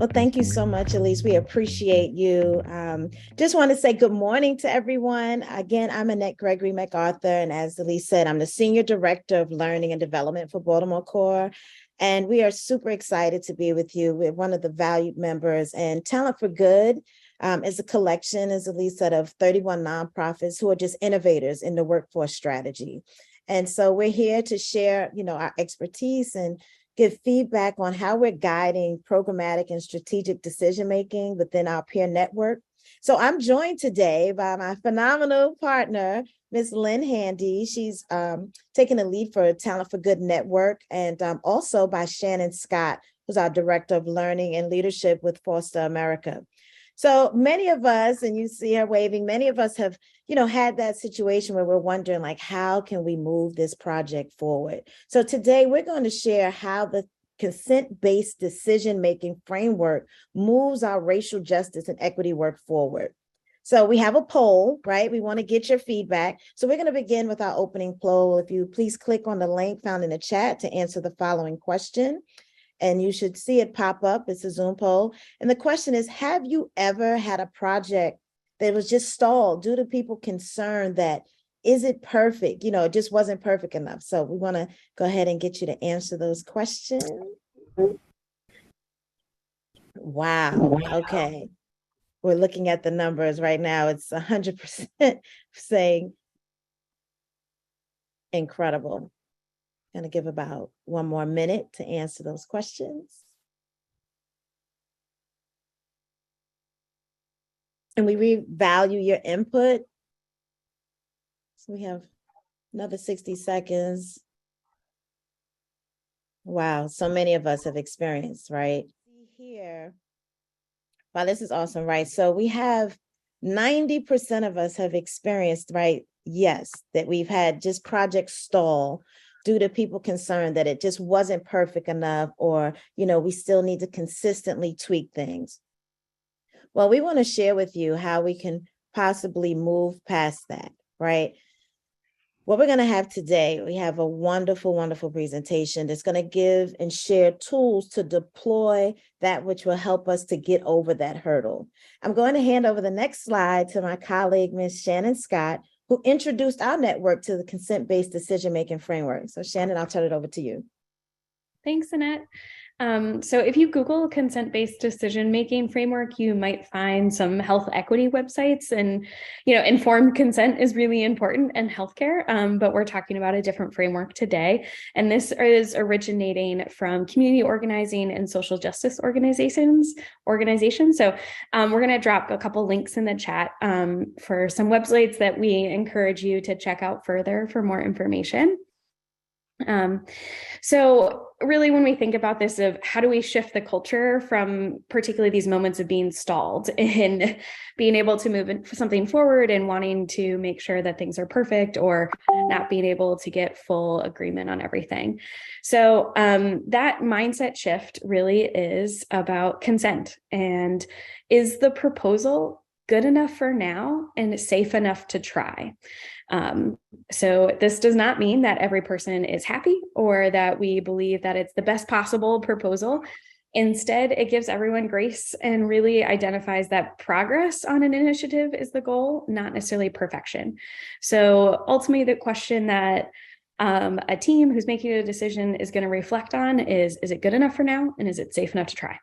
Well, thank you so much, Elise. We appreciate you. Just want to say good morning to everyone. Again, I'm Annette Gregory MacArthur, and as Elise said, I'm the Senior Director of Learning and Development for Baltimore Core. And we are super excited to be with you. We're one of the valued members, and Talent for Good is a collection, as Elise said, of 31 nonprofits who are just innovators in the workforce strategy. And so we're here to share, our expertise and give feedback on how we're guiding programmatic and strategic decision-making within our peer network. So I'm joined today by my phenomenal partner, Ms. Lynn Handy. She's taking the lead for Talent for Good Network, and also by Shannon Scott, who's our Director of Learning and Leadership with Foster America. So many of us, and you see her waving, many of us have, had that situation where we're wondering, like, how can we move this project forward? So today we're going to share how the consent-based decision-making framework moves our racial justice and equity work forward. So we have a poll, right? We want to get your feedback. So we're going to begin with our opening poll. If you please click on the link found in the chat to answer the following question. And you should see it pop up. It's a Zoom poll. And the question is, have you ever had a project that was just stalled due to people concerned that, is it perfect? It just wasn't perfect enough. So we want to go ahead and get you to answer those questions. Wow. Okay. We're looking at the numbers right now. It's 100% saying incredible. Going to give about one more minute to answer those questions. And we value your input. So we have another 60 seconds. Wow, so many of us have experienced, right? Here, wow, this is awesome, right? So we have 90% of us have experienced, right? Yes, that we've had just projects stall due to people concerned that it just wasn't perfect enough, or, we still need to consistently tweak things. Well, we want to share with you how we can possibly move past that, right? What we're going to have today, we have a wonderful, wonderful presentation that's going to give and share tools to deploy that which will help us to get over that hurdle. I'm going to hand over the next slide to my colleague, Ms. Shannon Scott, who introduced our network to the consent-based decision-making framework. So Shannon, I'll turn it over to you. Thanks, Annette. So if you Google consent-based decision-making framework, you might find some health equity websites, and, informed consent is really important in healthcare, but we're talking about a different framework today. And this is originating from community organizing and social justice organizations. So we're going to drop a couple links in the chat for some websites that we encourage you to check out further for more information. So really, when we think about this, of how do we shift the culture from particularly these moments of being stalled and being able to move something forward and wanting to make sure that things are perfect, or not being able to get full agreement on everything. So that mindset shift really is about consent. And is the proposal good enough for now and safe enough to try? So this does not mean that every person is happy or that we believe that it's the best possible proposal. Instead, it gives everyone grace and really identifies that progress on an initiative is the goal, not necessarily perfection. So ultimately, the question that a team who's making a decision is going to reflect on is it good enough for now? And is it safe enough to try?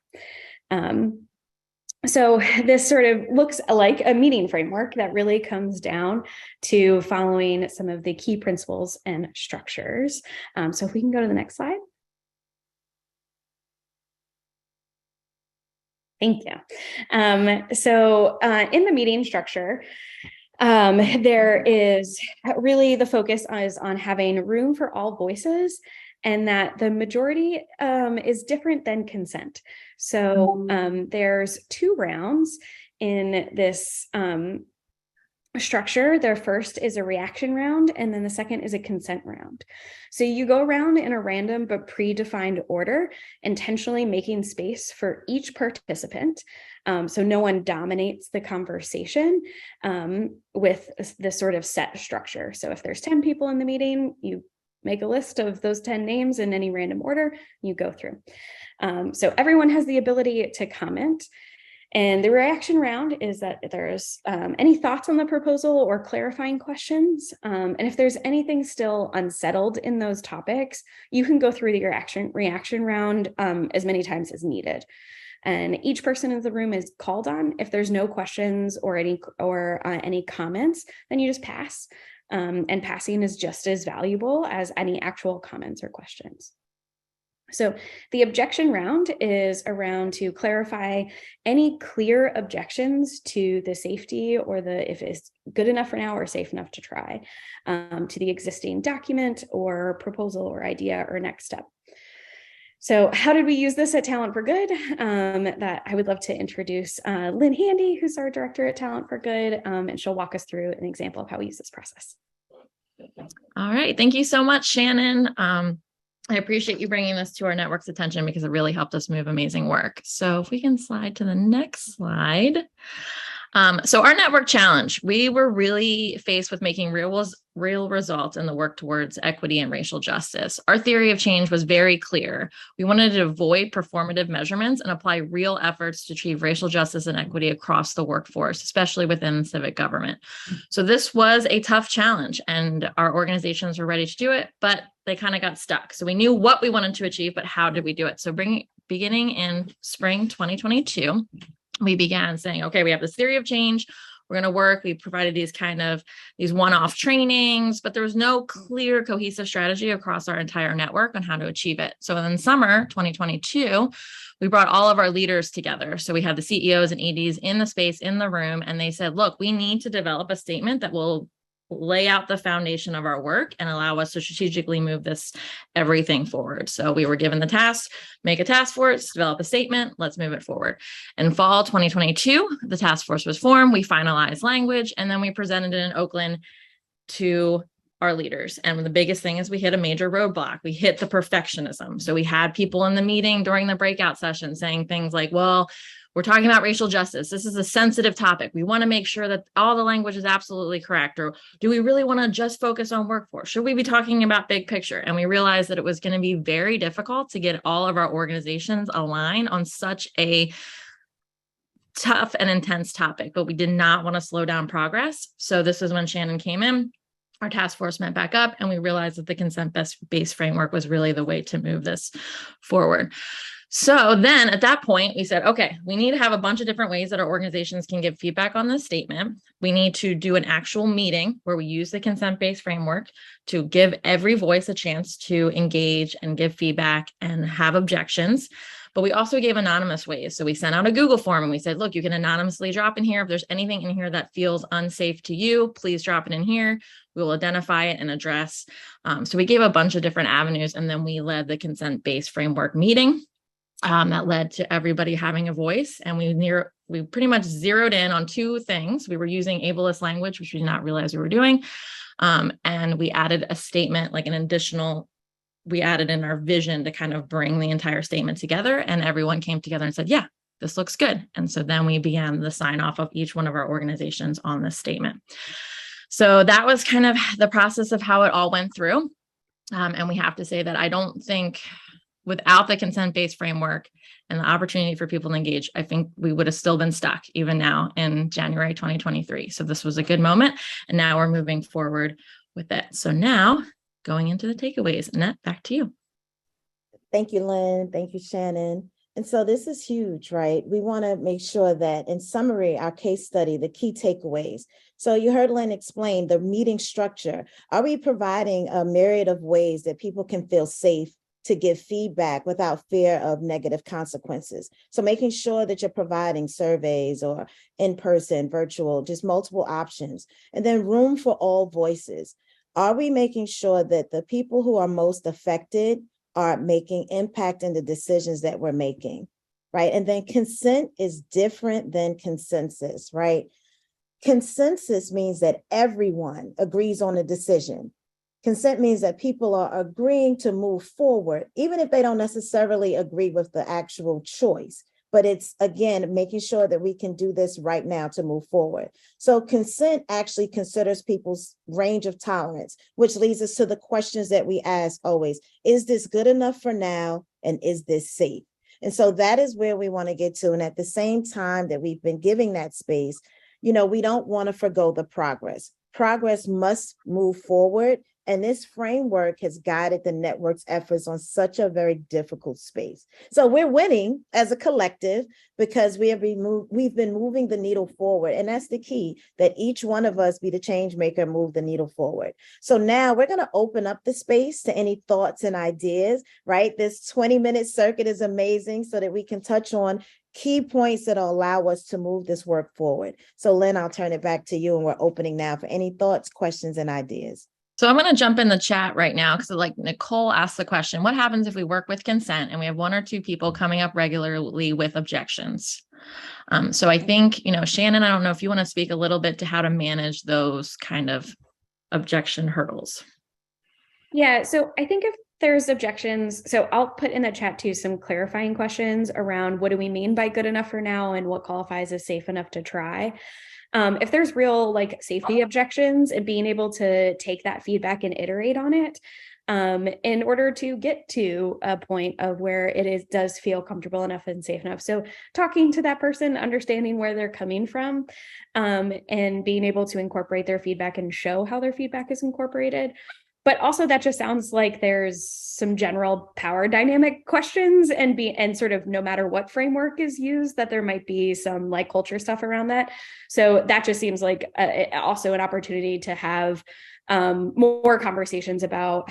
So this sort of looks like a meeting framework that really comes down to following some of the key principles and structures. So if we can go to the next slide. Thank you. So in the meeting structure, there is really the focus is on having room for all voices, and that the majority is different than consent. So there's 2 rounds in this structure. Their first is a reaction round, and then the second is a consent round. So you go around in a random but predefined order, intentionally making space for each participant. So no one dominates the conversation with this sort of set structure. So if there's 10 people in the meeting, you make a list of those 10 names in any random order, you go through. So everyone has the ability to comment. And the reaction round is that if there's any thoughts on the proposal or clarifying questions, and if there's anything still unsettled in those topics, you can go through the reaction round as many times as needed. And each person in the room is called on. If there's no questions or any comments, then you just pass. And passing is just as valuable as any actual comments or questions. So the objection round is around to clarify any clear objections to the safety or if it's good enough for now or safe enough to try, to the existing document or proposal or idea or next step. So how did we use this at Talent for Good? That I would love to introduce Lynn Handy, who's our director at Talent for Good, and she'll walk us through an example of how we use this process. All right. Thank you so much, Shannon. I appreciate you bringing this to our network's attention because it really helped us move amazing work. So if we can slide to the next slide. So our network challenge, we were really faced with making real results in the work towards equity and racial justice. Our theory of change was very clear. We wanted to avoid performative measurements and apply real efforts to achieve racial justice and equity across the workforce, especially within civic government. So this was a tough challenge and our organizations were ready to do it, but they kind of got stuck. So we knew what we wanted to achieve, but how did we do it? So beginning in spring 2022, we began saying, okay, we have this theory of change. We're going to work. We provided these one-off trainings, but there was no clear cohesive strategy across our entire network on how to achieve it. So in summer 2022, we brought all of our leaders together. So we had the CEOs and EDs in the space, in the room, and they said, look, we need to develop a statement that will lay out the foundation of our work and allow us to strategically move everything forward. So we were given the task, make a task force, develop a statement, let's move it forward. In fall 2022, the task force was formed, we finalized language, and then we presented it in Oakland to our leaders. And the biggest thing is we hit a major roadblock. We hit the perfectionism. So we had people in the meeting during the breakout session saying things like, well, we're talking about racial justice. This is a sensitive topic. We want to make sure that all the language is absolutely correct. Or do we really want to just focus on workforce? Should we be talking about big picture? And we realized that it was going to be very difficult to get all of our organizations aligned on such a tough and intense topic, but we did not want to slow down progress. So this is when Shannon came in. Our task force met back up and we realized that the consent-based framework was really the way to move this forward. So then at that point, we said, okay, we need to have a bunch of different ways that our organizations can give feedback on this statement. We need to do an actual meeting where we use the consent-based framework to give every voice a chance to engage and give feedback and have objections. But we also gave anonymous ways. So we sent out a Google form and we said, look, you can anonymously drop in here. If there's anything in here that feels unsafe to you, please drop it in here. We will identify it and address. So we gave a bunch of different avenues, and then we led the consent-based framework meeting. That led to everybody having a voice. And we pretty much zeroed in on two things. We were using ableist language, which we did not realize we were doing. And we added a statement, like we added in our vision to kind of bring the entire statement together. And everyone came together and said, yeah, this looks good. And so then we began the sign off of each one of our organizations on this statement. So that was kind of the process of how it all went through. And we have to say that I don't think without the consent-based framework and the opportunity for people to engage, I think we would have still been stuck even now in January 2023. So this was a good moment. And now we're moving forward with it. So now going into the takeaways, Annette, back to you. Thank you, Lynn. Thank you, Shannon. And so this is huge, right? We want to make sure that in summary, our case study, the key takeaways. So you heard Lynn explain the meeting structure. Are we providing a myriad of ways that people can feel safe to give feedback without fear of negative consequences? So making sure that you're providing surveys or in-person, virtual, just multiple options, and then room for all voices. Are we making sure that the people who are most affected are making impact in the decisions that we're making, right? And then consent is different than consensus, right? Consensus means that everyone agrees on a decision. Consent means that people are agreeing to move forward, even if they don't necessarily agree with the actual choice. but it's, again, making sure that we can do this right now to move forward. So consent actually considers people's range of tolerance, which leads us to the questions that we ask always. Is this good enough for now? And is this safe? And so that is where we want to get to. And at the same time that we've been giving that space, we don't want to forgo the progress. Progress must move forward. And this framework has guided the network's efforts on such a very difficult space. So we're winning as a collective because we've been moving the needle forward. And that's the key, that each one of us be the change maker, move the needle forward. So now we're going to open up the space to any thoughts and ideas, right? This 20-minute circuit is amazing so that we can touch on key points that will allow us to move this work forward. So Lynn, I'll turn it back to you, and we're opening now for any thoughts, questions, and ideas. So I'm going to jump in the chat right now because like Nicole asked the question, what happens if we work with consent and we have one or two people coming up regularly with objections? So I think, Shannon, I don't know if you want to speak a little bit to how to manage those kind of objection hurdles. Yeah, so I think if there's objections, so I'll put in the chat too some clarifying questions around what do we mean by good enough for now and what qualifies as safe enough to try. If there's real safety objections, and being able to take that feedback and iterate on it in order to get to a point of where it does feel comfortable enough and safe enough. So talking to that person, understanding where they're coming from, and being able to incorporate their feedback and show how their feedback is incorporated. But also that just sounds like there's some general power dynamic questions and sort of no matter what framework is used, that there might be some culture stuff around that. So that just seems like also an opportunity to have more conversations about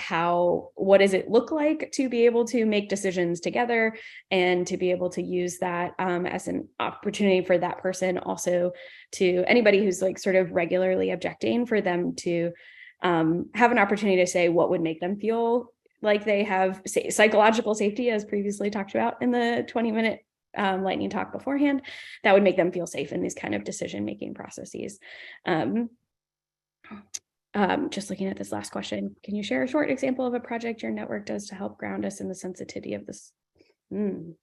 what does it look like to be able to make decisions together and to be able to use that as an opportunity for that person also to anybody who's sort of regularly objecting, for them to have an opportunity to say what would make them feel like they have psychological safety, as previously talked about in the 20-minute lightning talk beforehand, that would make them feel safe in these kind of decision-making processes. Just looking at this last question, can you share a short example of a project your network does to help ground us in the sensitivity of this? Well,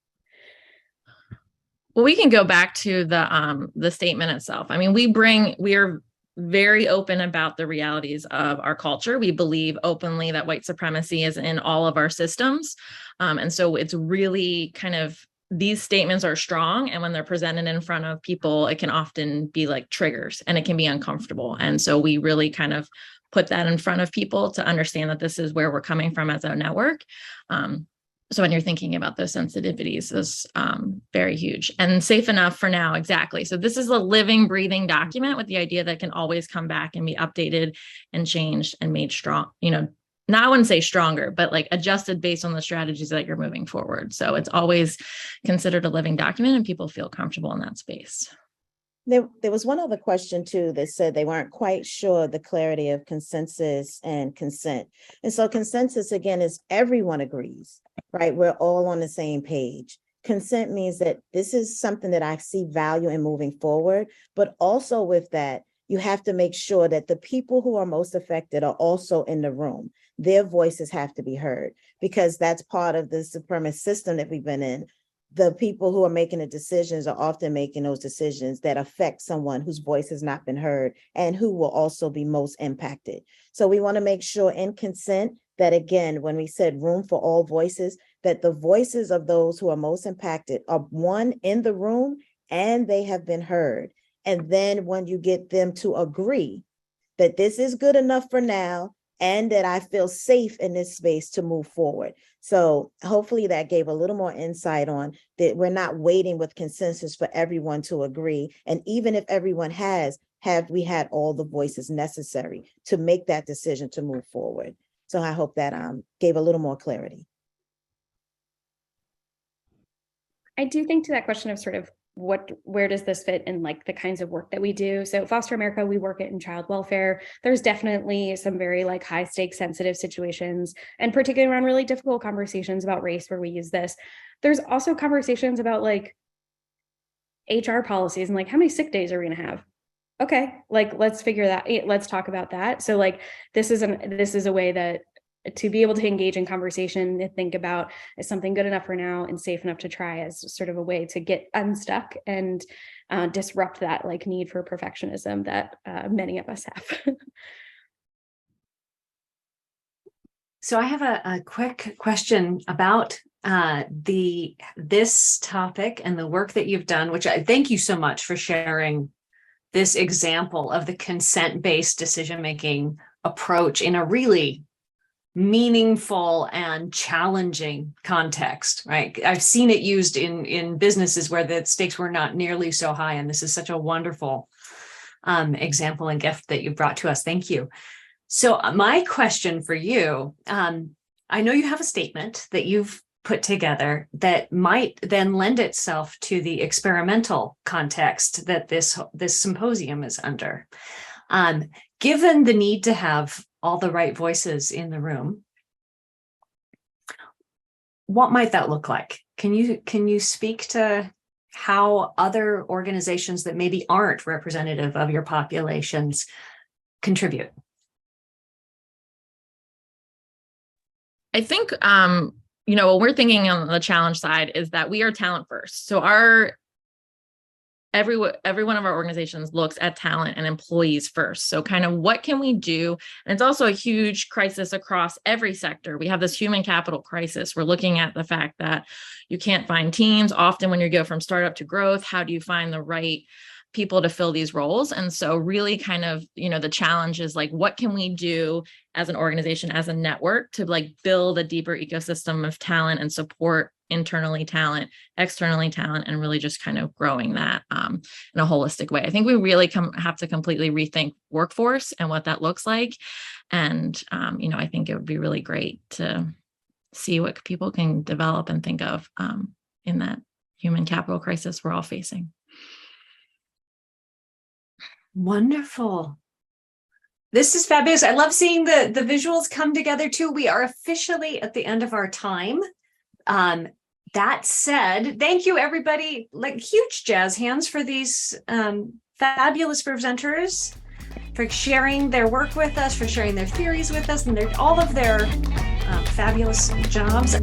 we can go back to the statement itself. I mean, we are very open about the realities of our culture. We believe openly that white supremacy is in all of our systems. And so it's really these statements are strong. And when they're presented in front of people, it can often be like triggers and it can be uncomfortable. And so we really put that in front of people to understand that this is where we're coming from as a network. So when you're thinking about those sensitivities, is very huge. And safe enough for now, exactly. So this is a living, breathing document with the idea that can always come back and be updated and changed and made strong, not I wouldn't say stronger, but adjusted based on the strategies that you're moving forward. So it's always considered a living document and people feel comfortable in that space. There was one other question too that said they weren't quite sure the clarity of consensus and consent. And so consensus, again, is everyone agrees, right? We're all on the same page. Consent means that this is something that I see value in moving forward, but also with that, you have to make sure that the people who are most affected are also in the room. Their voices have to be heard, because that's part of the supremacist system that we've been in. The people who are making the decisions are often making those decisions that affect someone whose voice has not been heard and who will also be most impacted. So we want to make sure in consent that, again, when we said room for all voices, that the voices of those who are most impacted are, one, in the room and they have been heard. And then when you get them to agree that this is good enough for now, and that I feel safe in this space to move forward. So hopefully that gave a little more insight on that we're not waiting with consensus for everyone to agree. And even if everyone have we had all the voices necessary to make that decision to move forward. So I hope that gave a little more clarity. I do think to that question of sort of where does this fit in the kinds of work that we do? So Foster America, we work in child welfare. There's definitely some very high stakes sensitive situations, and particularly around really difficult conversations about race where we use this. There's also conversations about HR policies and how many sick days are we gonna have? Okay, let's figure that, let's talk about that. So this is a way that to be able to engage in conversation, to think about, is something good enough for now and safe enough to try, as sort of a way to get unstuck and disrupt that like need for perfectionism that many of us have. So I have a quick question about this topic and the work that you've done, which I thank you so much for sharing this example of the consent-based decision-making approach in a really meaningful and challenging context, right? I've seen it used in businesses where the stakes were not nearly so high, and this is such a wonderful example and gift that you brought to us. Thank you. So my question for you, I know you have a statement that you've put together that might then lend itself to the experimental context that this symposium is under. Given the need to have all the right voices in the room, what might that look like? Can you speak to how other organizations that maybe aren't representative of your populations contribute? I think, what we're thinking on the challenge side is that we are talent first. So every one of our organizations looks at talent and employees first. So kind of what can we do? And it's also a huge crisis across every sector. We have this human capital crisis. We're looking at the fact that you can't find teams. Often when you go from startup to growth, how do you find the right people to fill these roles? And so really kind of, the challenge is like, what can we do as an organization, as a network, to like build a deeper ecosystem of talent and support internally talent, externally talent, and really just kind of growing that in a holistic way. I think we really have to completely rethink workforce and what that looks like. And, I think it would be really great to see what people can develop and think of in that human capital crisis we're all facing. Wonderful. This is fabulous. I love seeing the visuals come together too. We are officially at the end of our time. That said, thank you everybody, like huge jazz hands for these fabulous presenters, for sharing their work with us, for sharing their theories with us, and all of their fabulous jobs.